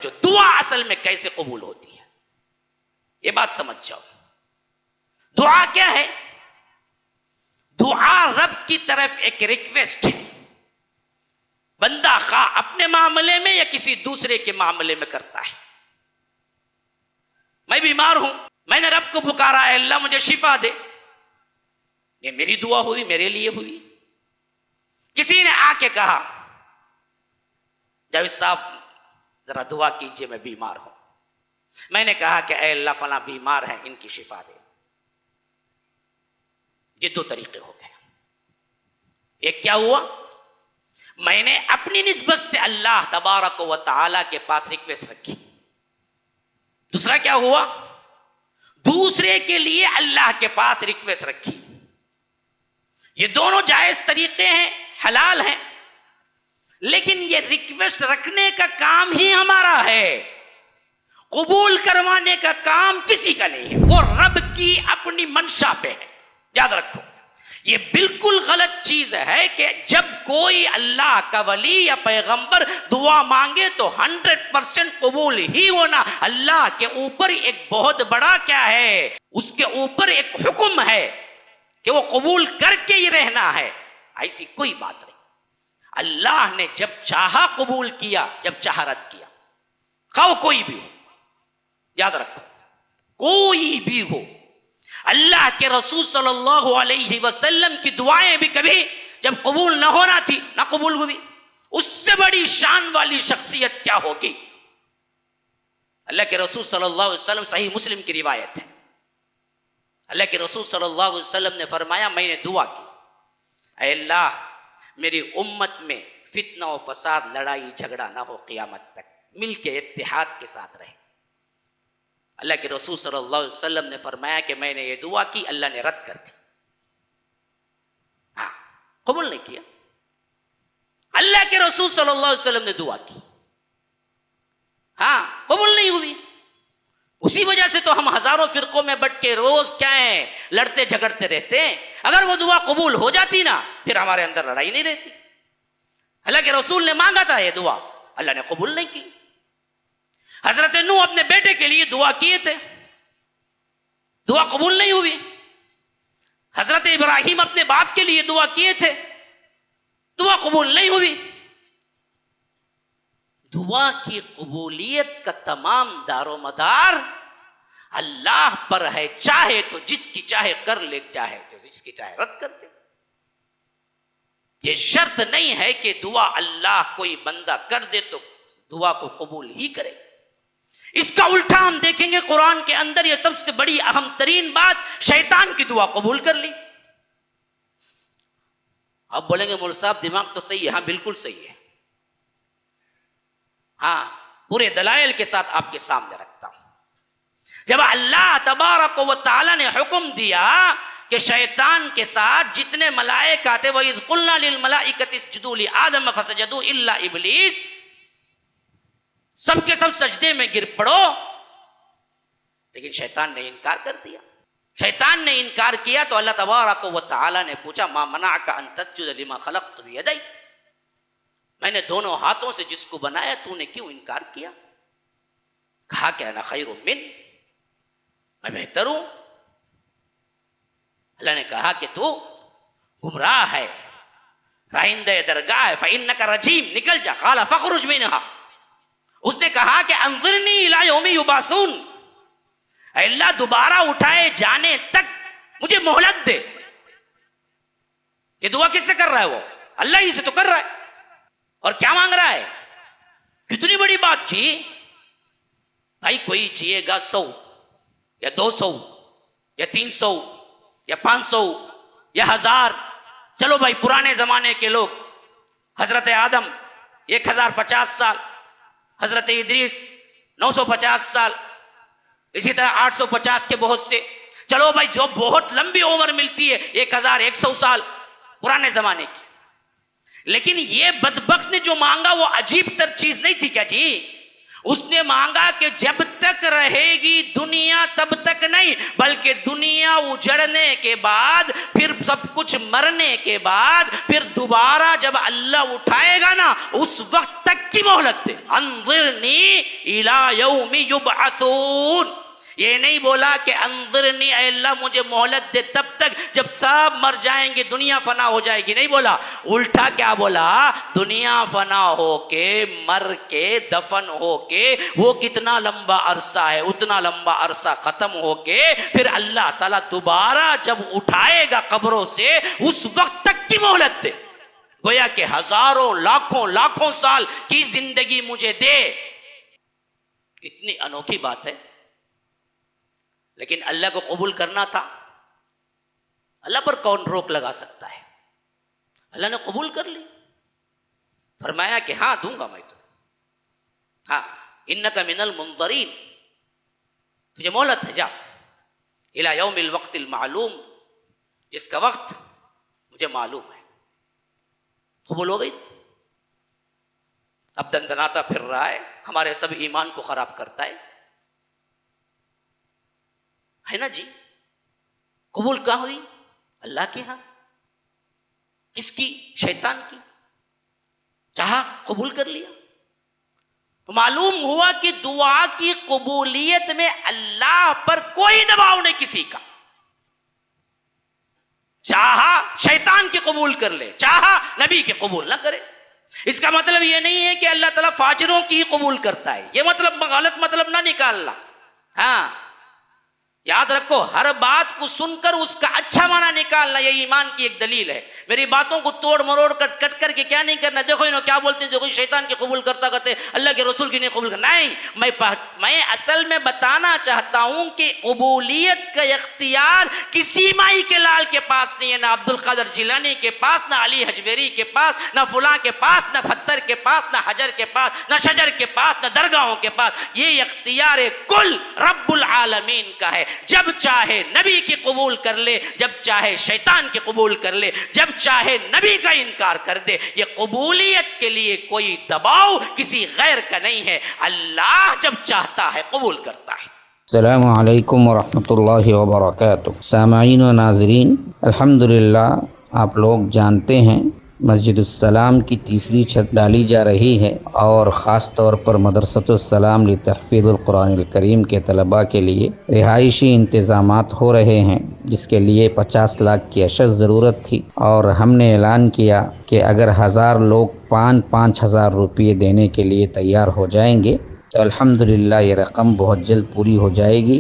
जो दुआ असल में कैसे कबूल होती है, ये बात समझ जाओ। दुआ क्या है? दुआ रब की तरफ एक रिक्वेस्ट है। बंदा खा अपने मामले में या किसी दूसरे के मामले में करता है। मैं बीमार हूं, मैंने रब को पुकारा है, अल्लाह मुझे शिफा दे, ये मेरी दुआ हुई, मेरे लिए हुई। किसी ने आके कहा जावेद साहब जरा दुआ कीजिए, मैं बीमार हूं। मैंने कहा कि ऐ अल्लाह फला बीमार है, इनकी शिफा दे। ये दो तरीके हो गए। एक क्या हुआ, मैंने अपनी निस्बत से अल्लाह तबारक व तआला के पास रिक्वेस्ट रखी। दूसरा क्या हुआ, दूसरे के लिए अल्लाह के पास रिक्वेस्ट रखी। ये दोनों जायज तरीके हैं, हलाल हैं, लेकिन ये रिक्वेस्ट रखने का काम ही हमारा है, कबूल करवाने का काम किसी का नहीं है। वो रब की अपनी मंशा पे है। याद रखो, ये बिल्कुल गलत चीज है कि जब कोई अल्लाह का वली या पैगंबर दुआ मांगे तो 100% कबूल ही होना। अल्लाह के ऊपर एक बहुत बड़ा क्या है, उसके ऊपर एक हुक्म है कि वो कबूल करके ही रहना है। ऐसी कोई बात नहीं। अल्लाह ने जब चाहा कबूल किया, जब चाहा रद्द किया। खाओ कोई भी हो, याद रखो, कोई भी हो। अल्लाह के रसूल सल्लल्लाहु अलैहि वसल्लम की दुआएं भी कभी जब कबूल ना होना थी, ना कबूल हुई। उससे बड़ी शान वाली शख्सियत क्या होगी? अल्लाह के रसूल सल्लल्लाहु अलैहि वसल्लम, सही मुस्लिम की रिवायत है, अल्लाह के रसूल सल्लल्लाहु अलैहि वसल्लम ने फरमाया, मैंने दुआ की, ऐ अल्लाह मेरी उम्मत में फितना और फसाद, लड़ाई झगड़ा ना हो, क़यामत तक मिलके इत्तेहाद के साथ रहे। अल्लाह के रसूल सल्लल्लाहु अलैहि वसल्लम ने फरमाया कि मैंने ये दुआ की, अल्लाह ने रद्द कर दी। हाँ, कबूल नहीं किया। अल्लाह के रसूल सल्लल्लाहु अलैहि वसल्लम ने दुआ की, हाँ, कबूल नहीं हुई। उसी वजह से तो हम हजारों फिरकों में बट के रोज क्या है, लड़ते झगड़ते रहते हैं। अगर वो दुआ कबूल हो जाती ना, फिर हमारे अंदर लड़ाई नहीं रहती। अल्लाह के रसूल ने मांगा था ये दुआ, अल्लाह ने कबूल नहीं की। हजरत नूह अपने बेटे के लिए दुआ किए थे, दुआ कबूल नहीं हुई। हजरत इब्राहिम अपने बाप के लिए दुआ किए थे, दुआ कबूल नहीं हुई। दुआ की कबूलियत का तमाम दारोमदार अल्लाह पर है। चाहे तो जिसकी चाहे कर ले, चाहे तो जिसकी चाहे रद्द कर दे। यह शर्त नहीं है कि दुआ अल्लाह कोई बंदा कर दे तो दुआ को कबूल ही करे। इसका उल्टा हम देखेंगे कुरान के अंदर, यह सबसे बड़ी अहम तरीन बात, शैतान की दुआ कबूल कर ली। अब बोलेंगे मौलवी साहब दिमाग तो सही है। हाँ, बिल्कुल सही है। हाँ, पूरे दलाइल के साथ आपके सामने रखता हूं। जब अल्लाह तबारक व तआला ने हुक्म दिया कि शैतान के साथ जितने मलाइका थे, वह इज़ क़ुल्ना लिल मलाइकति इसजुदू लि आदम फसजदू इल्ला इब्लीस, सबके सब सजदे में गिर पड़ो, लेकिन शैतान ने इनकार कर दिया। शैतान ने इनकार किया तो अल्लाह तबारक व तआला ने पूछा, मा मनाअका अन तस्जुद लिमा खलक़तु बियदै, मैंने दोनों हाथों से जिसको बनाया तूने क्यों इनकार किया? कहा कि अना खैरुम मिन, मैं बेहतर हूं। अल्लाह ने कहा कि तू गुमराह है, राइंदे दरगाह है, फइन्नका रजीम, निकल जा। क़ाला फ़ख़रुज मिनहा, उसने कहा कि अंज़िरनी इला यौमि युबासून, अल्लाह दोबारा उठाए जाने तक मुझे मोहलत दे। ये दुआ किससे कर रहा है? वो अल्लाह ही से तो कर रहा है। और क्या मांग रहा है? कितनी बड़ी बात जी भाई। कोई जिएगा 100 या 200 या 300 या 500 या 1000, चलो भाई पुराने जमाने के लोग, हजरत आदम 1050 साल, हजरत इदरीस 950 साल, इसी तरह 850 के बहुत से, चलो भाई जो बहुत लंबी उम्र मिलती है 1100 साल पुराने जमाने की। लेकिन ये बदबख्त ने जो मांगा वो अजीब तर चीज नहीं थी क्या जी? उसने मांगा कि जब तक रहेगी दुनिया तब तक नहीं, बल्कि दुनिया उजड़ने के बाद, फिर सब कुछ मरने के बाद, फिर दोबारा जब अल्लाह उठाएगा ना, उस वक्त तक की मोहलत दे। अंज़िरनी इला यौमि युबअसून। ये नहीं बोला कि अंज़िरनी अल्लाह मुझे मोहलत दे तब तक जब सब मर जाएंगे, दुनिया फना हो जाएगी, नहीं बोला। उल्टा क्या बोला, दुनिया फना होके, मर के, दफन होके, वो कितना लंबा अरसा है, उतना लंबा अरसा खत्म होके फिर अल्लाह ताला दोबारा जब उठाएगा कब्रों से, उस वक्त तक की मोहलत दे। गोया कि हजारों लाखों साल की जिंदगी मुझे दे। कितनी अनोखी बात है। लेकिन अल्लाह को कबूल करना था, अल्लाह पर कौन रोक लगा सकता है। अल्लाह ने कबूल कर ली, फरमाया कि हाँ दूंगा मैं तो, हाँ इन्नका मिनल मुंज़रीन, तुझे मोहलत है, जा इला यौमिल वक्तिल मालूम, जिसका वक्त मुझे मालूम है। कबूल हो गई। अब दंदनाता फिर रहा है, हमारे सब ईमान को खराब करता है ना जी। कबूल कहाँ हुई? अल्लाह के यहां। किसकी? शैतान की। चाहा कबूल कर लिया। तो मालूम हुआ कि दुआ की कबूलियत में अल्लाह पर कोई दबाव नहीं किसी का। चाहा शैतान के कबूल कर ले, चाहा नबी के कबूल ना करे। इसका मतलब यह नहीं है कि अल्लाह ताला फाजिरों की ही कबूल करता है, यह मतलब गलत मतलब ना निकालना। हाँ याद रखो, हर बात को सुनकर उसका अच्छा माना निकालना, यह ईमान की एक दलील है। मेरी बातों को तोड़ मरोड़ कर कट करके क्या नहीं करना। देखो इन्हों क्या बोलते हैं, देखो शैतान के कबूल करता कहते अल्लाह के रसूल की नहीं कबूल करना। नहीं, मैं असल में बताना चाहता हूं कि कबूलियत का इख्तियार किसी माई के लाल के पास नहीं है, ना अब्दुल कादर जिलानी के पास, ना अली हजवेरी के पास, ना फुला के पास, ना पत्थर के पास, ना हजर के पास, ना शजर के पास, ना दरगाहों के पास। ये इख्तियार कुल रब्बुल आलमीन का है। जब चाहे नबी की कबूल कर ले, जब चाहे शैतान की कबूल कर ले, जब चाहे नबी का इनकार कर दे। ये कबूलियत के लिए कोई दबाव किसी गैर का नहीं है। अल्लाह जब चाहता है कबूल करता है। अस्सलामु अलैकुम वरहमतुल्लाहि वबरकातुहू। सामाईन व नाज़रीन, अल्हम्दुलिल्लाह आप लोग जानते हैं मस्जिदुस्सलाम की तीसरी छत डाली जा रही है और ख़ास तौर पर मदरसतुस्सलाम लितहफ़ीज़ुल कुरानिल करीम के तलबा के लिए रिहाइशी इंतज़ामात हो रहे हैं, जिसके लिए 50 लाख की अशद ज़रूरत थी। और हमने ऐलान किया कि अगर 1000 लोग 5,000 रुपये देने के लिए तैयार हो जाएंगे तो अल्हम्दुलिल्लाह ये रकम बहुत जल्द पूरी हो जाएगी।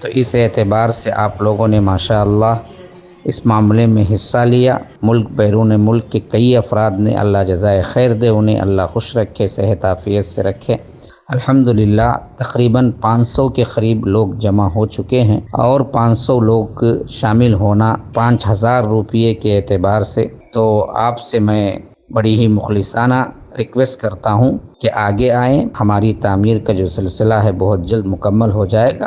तो इस एतबार से आप लोगों ने माशाअल्लाह इस मामले में हिस्सा लिया। मुल्क बैरून मुल्क के कई अफराद ने, अल्लाह जज़ाए खैर दे, उन्हें अल्लाह खुश रखे, सेहत आफियत से रखे। अल्हम्दुलिल्लाह तकरीबन 500 के करीब लोग जमा हो चुके हैं और 500 लोग शामिल होना 5,000 रुपये के एतबार से। तो आपसे मैं बड़ी ही मुखलिसाना रिक्वेस्ट करता हूँ कि आगे आएँ। हमारी तामीर का जो सिलसिला है बहुत जल्द मुकम्मल हो जाएगा।